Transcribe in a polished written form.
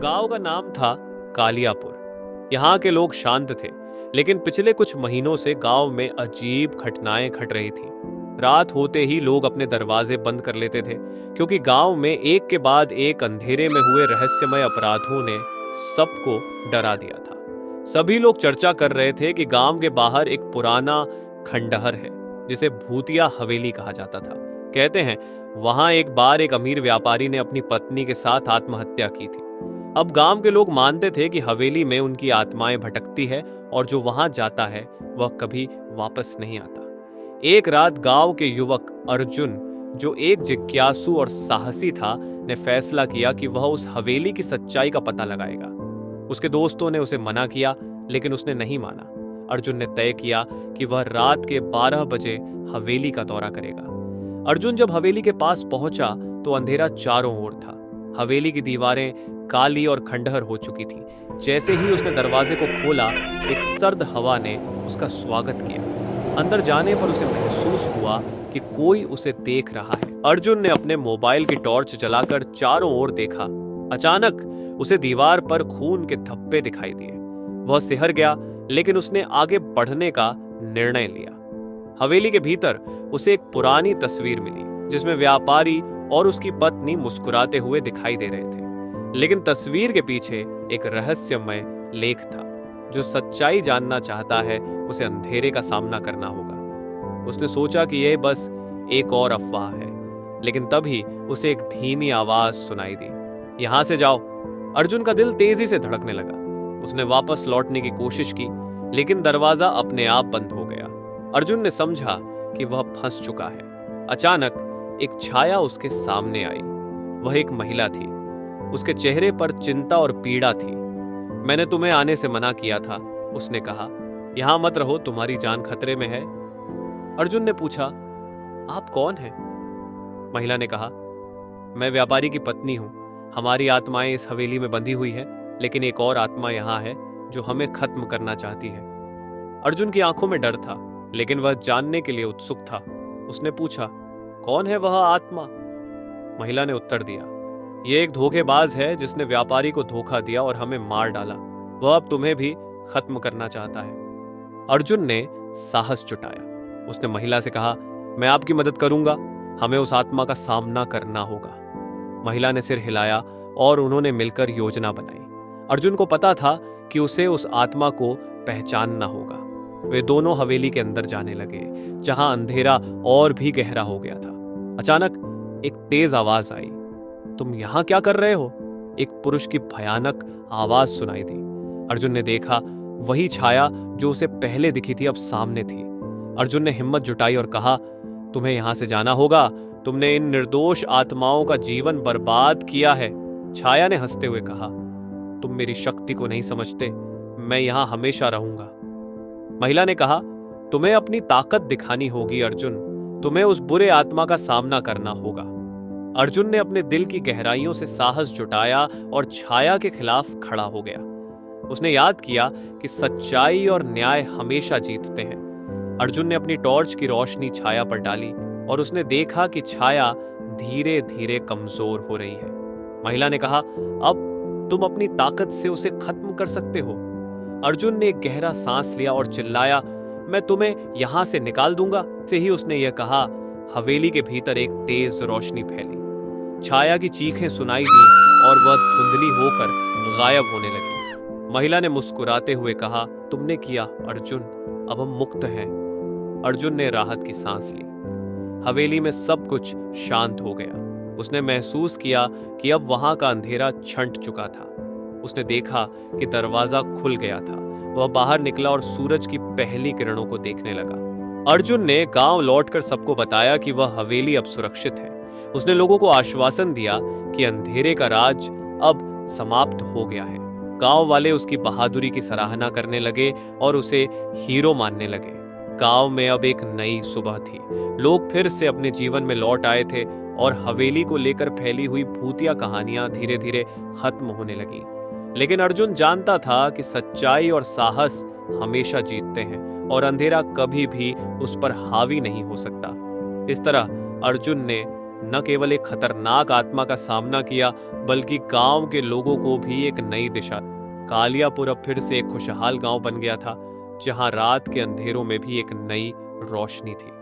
गांव का नाम था कालियापुर। यहाँ के लोग शांत थे, लेकिन पिछले कुछ महीनों से गांव में अजीब घटनाएं घट रही थी। रात होते ही लोग अपने दरवाजे बंद कर लेते थे, क्योंकि गांव में एक के बाद एक अंधेरे में हुए रहस्यमय अपराधों ने सबको डरा दिया था। सभी लोग चर्चा कर रहे थे कि गांव के बाहर एक पुराना खंडहर है, जिसे भूतिया हवेली कहा जाता था। कहते हैं वहां एक बार एक अमीर व्यापारी ने अपनी पत्नी के साथ आत्महत्या की थी। अब गांव के लोग मानते थे कि हवेली में उनकी आत्माएं भटकती है और जो वहां जाता है वह कभी वापस नहीं आता। एक रात गांव के युवक अर्जुन, जो एक जिज्ञासु और साहसी था, ने फैसला किया कि वह उस हवेली की सच्चाई का पता लगाएगा। उसके दोस्तों ने उसे मना किया, लेकिन उसने नहीं माना। अर्जुन ने तय किया कि वह रात के 12 बजे हवेली का दौरा करेगा। अर्जुन जब हवेली के पास पहुंचा तो अंधेरा चारों ओर था। हवेली की दीवारें काली और खंडहर हो चुकी थी। जैसे ही उसने दरवाजे को खोला, एक सर्द हवा ने उसका स्वागत किया। अंदर जाने पर उसे महसूस हुआ कि कोई उसे देख रहा है। अर्जुन ने अपने मोबाइल की टॉर्च जलाकर चारों ओर देखा। अचानक उसे दीवार पर खून के धब्बे दिखाई दिए। वह सिहर गया, लेकिन उसने आगे बढ़ने का निर्णय लिया। हवेली के भीतर उसे एक पुरानी तस्वीर मिली, जिसमें व्यापारी और उसकी पत्नी मुस्कुराते हुए दिखाई दे रहे थे। लेकिन तस्वीर के पीछे एक रहस्यमय लेख था। जो सच्चाई जानना चाहता है उसे अंधेरे का सामना करना होगा। उसने सोचा कि यह बस एक और अफवाह है, लेकिन तभी उसे एक धीमी आवाज सुनाई दी, यहां से जाओ। अर्जुन का दिल तेजी से धड़कने लगा। उसने वापस लौटने की कोशिश की, लेकिन दरवाजा अपने आप बंद हो गया। अर्जुन ने समझा कि वह फंस चुका है। अचानक एक छाया उसके सामने आई। वह एक महिला थी। उसके चेहरे पर चिंता और पीड़ा थी। मैंने तुम्हें आने से मना किया था, उसने कहा। यहां मत रहो, तुम्हारी जान खतरे में है। अर्जुन ने पूछा, आप कौन हैं? महिला ने कहा, मैं व्यापारी की पत्नी हूं। हमारी आत्माएं इस हवेली में बंधी हुई है, लेकिन एक और आत्मा यहां है जो हमें खत्म करना चाहती है। अर्जुन की आंखों में डर था, लेकिन वह जानने के लिए उत्सुक था। उसने पूछा, कौन है वह आत्मा? महिला ने उत्तर दिया, यह एक धोखेबाज है जिसने व्यापारी को धोखा दिया और हमें मार डाला। वह अब तुम्हें भी खत्म करना चाहता है। अर्जुन ने साहस जुटाया। उसने महिला से कहा, मैं आपकी मदद करूंगा। हमें उस आत्मा का सामना करना होगा। महिला ने सिर हिलाया और उन्होंने मिलकर योजना बनाई। अर्जुन को पता था कि उसे उस आत्मा को पहचानना होगा। वे दोनों हवेली के अंदर जाने लगे, जहां अंधेरा और भी गहरा हो गया था। अचानक एक तेज आवाज आई, तुम यहां क्या कर रहे हो? एक पुरुष की भयानक आवाज सुनाई दी। अर्जुन ने देखा, वही छाया जो उसे पहले दिखी थी अब सामने थी। अर्जुन ने हिम्मत जुटाई और कहा, तुम्हें यहां से जाना होगा। तुमने इन निर्दोष आत्माओं का जीवन बर्बाद किया है। छाया ने हंसते हुए कहा, तुम मेरी शक्ति को नहीं समझते। मैं यहां हमेशा रहूंगा। महिला ने कहा, तुम्हें अपनी ताकत दिखानी होगी अर्जुन। तुम्हें उस बुरे आत्मा का सामना करना होगा। अर्जुन ने अपने दिल की गहराइयों से साहस जुटाया और छाया के खिलाफ खड़ा हो गया। उसने याद किया कि सच्चाई और न्याय हमेशा जीतते हैं। अर्जुन ने अपनी टॉर्च की रोशनी छाया पर डाली और उसने देखा कि छाया धीरे धीरे कमजोर हो रही है। महिला ने कहा, अब तुम अपनी ताकत से उसे खत्म कर सकते हो। अर्जुन ने एक गहरा सांस लिया और चिल्लाया, मैं तुम्हें यहां से निकाल दूंगा। से ही उसने यह कहा, हवेली के भीतर एक तेज रोशनी फैली। छाया की चीखें सुनाई दी और वह धुंधली होकर गायब होने लगी। महिला ने मुस्कुराते हुए कहा, तुमने किया अर्जुन, अब हम मुक्त हैं। अर्जुन ने राहत की सांस ली। हवेली में सब कुछ शांत हो गया। उसने महसूस किया कि अब वहां का अंधेरा छंट चुका था। उसने देखा कि दरवाजा खुल गया था। वह बाहर निकला और सूरज की पहली किरणों को देखने लगा। अर्जुन ने गांव लौटकर सबको बताया कि वह हवेली अब सुरक्षित है। उसने लोगों को आश्वासन दिया कि अंधेरे का राज अब समाप्त हो गया है। गांव वाले उसकी बहादुरी की सराहना करने लगे और उसे हीरो मानने लगे। गांव में अब एक नई सुबह थी। लोग फिर से अपने जीवन में लौट आए थे और हवेली को लेकर फैली हुई भूतिया कहानियां धीरे धीरे खत्म होने लगी। लेकिन अर्जुन जानता था कि सच्चाई और साहस हमेशा जीतते हैं और अंधेरा कभी भी उस पर हावी नहीं हो सकता। इस तरह अर्जुन ने न केवल एक खतरनाक आत्मा का सामना किया, बल्कि गांव के लोगों को भी एक नई दिशा। कालियापुर अब फिर से एक खुशहाल गांव बन गया था, जहां रात के अंधेरों में भी एक नई रोशनी थी।